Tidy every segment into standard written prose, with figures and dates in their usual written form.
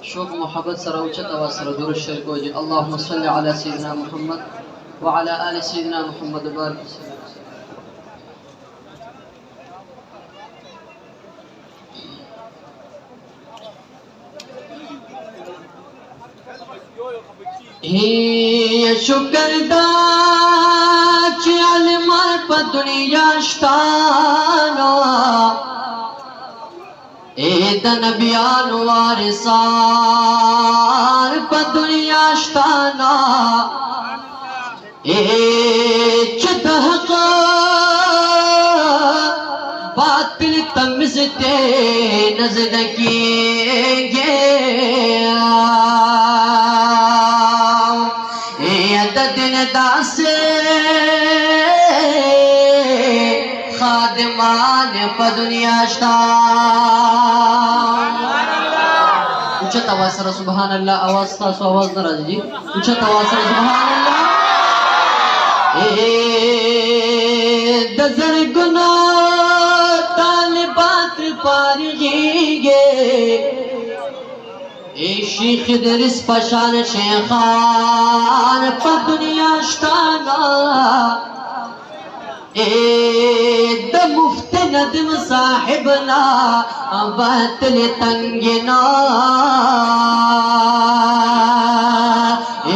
शौक मोहब्बत सर उच्चत आवाज़ सर दुरूद शरीफ को जी अल्लाहुम्मा सल्लि अला सय्यिदिना मुहम्मद व अला आलि सय्यिदिना मुहम्मद बारिक वसल्लम। हे शुक्रदा ची अलमार पर दुनिया शताना एदन बियान वारिसार पर दुनिया शताना ए चतहका बातिल तमज़ते नज़र किएंगे दिन दासे खादिमान पर दुनिया उच्चत आवाज़ सर सुभान अल्लाह आवाज़ ता सो आवाज़ न राजी जी उच्चत आवाज़ सर सुभान अल्लाह ए दज़र गुनाह तालिबात पारगीगे ए शेख दरिस पशान शेखान पर दुनिया शताना ए द मुफ्त नदम साहिबना बातिल तंगना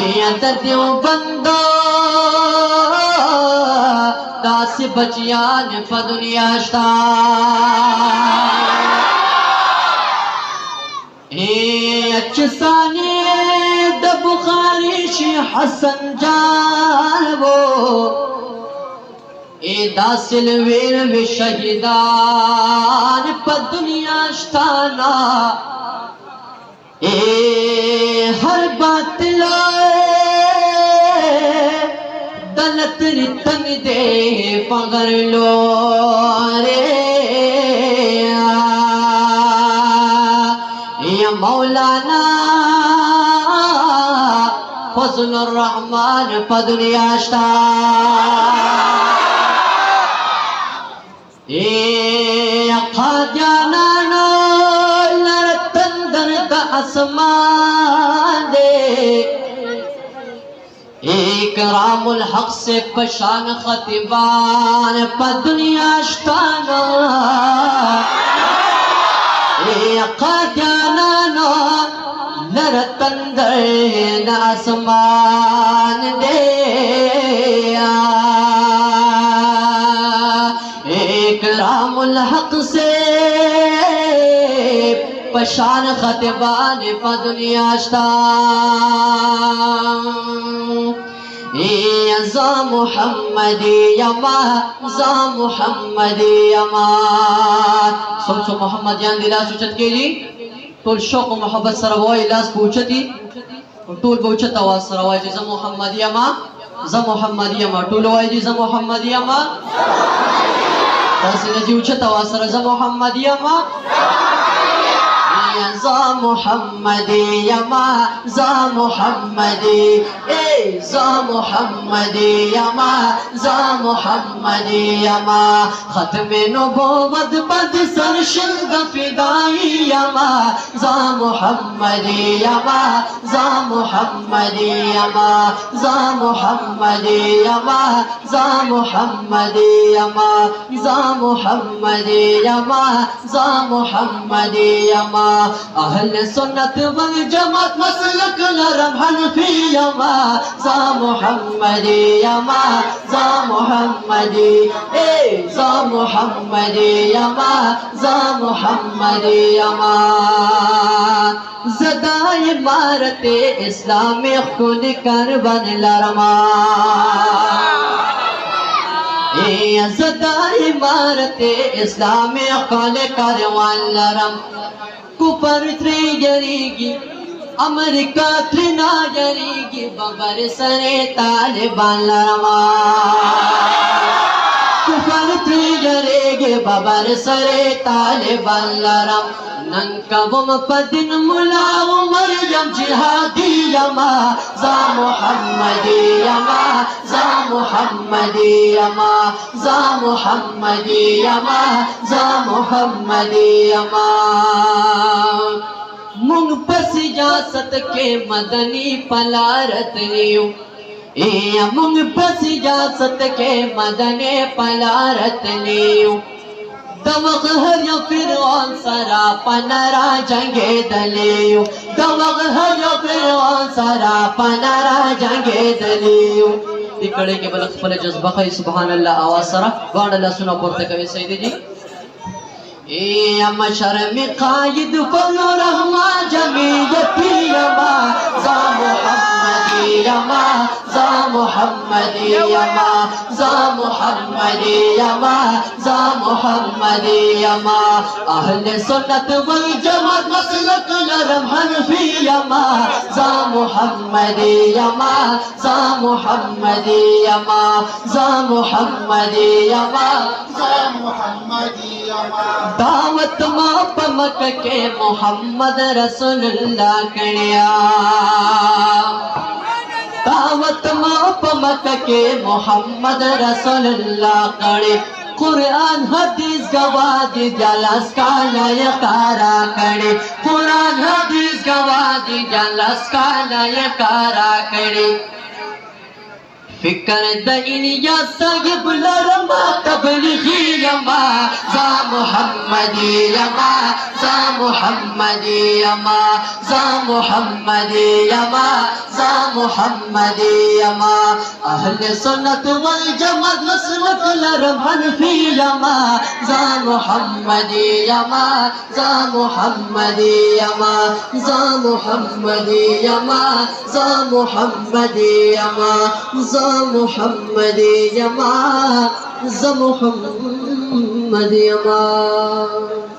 ए ददियों बंदा दास बचियान पर दुनिया शताना अच्छसाने द बुखारी शी हसन जानवो ए दासिल वीर वे शहीदान पर दुनिया शताना ए हर बातिला दलत रितन दे पगर लो रे मौलाना फज़लुर रहमान पर दुनिया शताना ए खाजाना लरतन दर्द आसमान दे एक रामुल हक से पशान खतीबान पर दुनिया शताना खाजाना नरतंदर आसमान दे एक रामुल हक से पशान खतबान पर दुनिया ज़ा मुहम्मदी यमा ज़ा मुहम्मदी यमा सोचो मोहम्मद यान दिला सुचत के जी तोल शौक मोहब्बत सरवाई इलास पूछती और तोल पूछत आवाज़ सरवाई जी ज़ा मुहम्मदी यमा तोल वाई जी ज़ा मुहम्मदी यमा तासिल जी उछत आवाज़ सर ज़ा मुहम्मदी यमा ज़ा मुहम्मदी यमा ज़ा मुहम्मदी ए ज़ा मुहम्मदी यमा ज़ा मुहम्मदी यमा ख़त्मे नबुव्वत बद सरशिंद फ़िदाई यमा ज़ा मुहम्मदी यमा ज़ा मुहम्मदी यमा ज़ा मुहम्मदी यमा ज़ा मुहम्मदी यमा ज़ा मुहम्मदी यमा ज़ा मुहम्मदी यमा अहल सुन्नत वल जमात मसलक नरम हनफी यमा ज़ा मुहम्मदी यमा ज़ा मुहम्मदी ए ज़ा मुहम्मदी यमा ज़ा मुहम्मदी यमा ज़दा इमारत इस्लाम खुद कर बन लरमा ज़दा इमारत इस्लाम खुद कर वन लरम कुपर त्रे जरीगी अमेरिका त्रिना जरीगी बबर सरे तालिबान लरमा कुपर त्रे जरेगे बबर सरे तालिबान लरम नंकबम पदिन मुला उमर जम जिहादी यमा ज़ा मुहम्मदी यमा ज़ा मुहम्मदी यमा ज़ा मुहम्मदी यमा ज़ा मुहम्मदी यमा मुंग पस जासत के मदनी पलारत लियो ए मुंग पस जासत के मदने पलारत लियो दवग हर यो फिरौन सरा पनरा जंगे दलियो दवग हर यो फिरौन सरा पनरा जंगे दलियो इकडे के बलख पले जज्बा खाई सुभान अल्लाह आवाज सरा गांडला सुना पड़ते कवि सईदी जी ए अमशर में कायद फलो रहमा जमीयती यमा जा मुहम्मदी यमा जा मुहम्मदी यमा जा मुहम्मदी यमा जा मुहम्मदी यमा अहले सुन्नत वल जमात मसलक नरम हनफी यमा जा मुहम्मदी यमा जा मुहम्मदी यमा जा मुहम्मदी यमा जा मुहम्मदी यमा दावत मां पमक के मोहम्मद रसूलुल्लाह कणिया दावत मां पमक के मोहम्मद रसूलुल्लाह कणे कुरान हदीस गवादी जलस का नयकारा कणे कुरान हदीस गवादी जलस का नयकारा कणे फिकर दइनिया साहिब लरमा तबलीगी यमा जा मुहम्मदी यमा जा मुहम्मदी यमा जा मुहम्मदी यमा जा मुहम्मदी यमा अहले सुन्नत वल जमात मसलक लरम हनफी यमा जा मुहम्मदी यमा जा मुहम्मदी यमा जा मुहम्मदी यमा जा मुहम्मदी यमा जा मुहम्मदी यमा जा मुहम्मदी यमा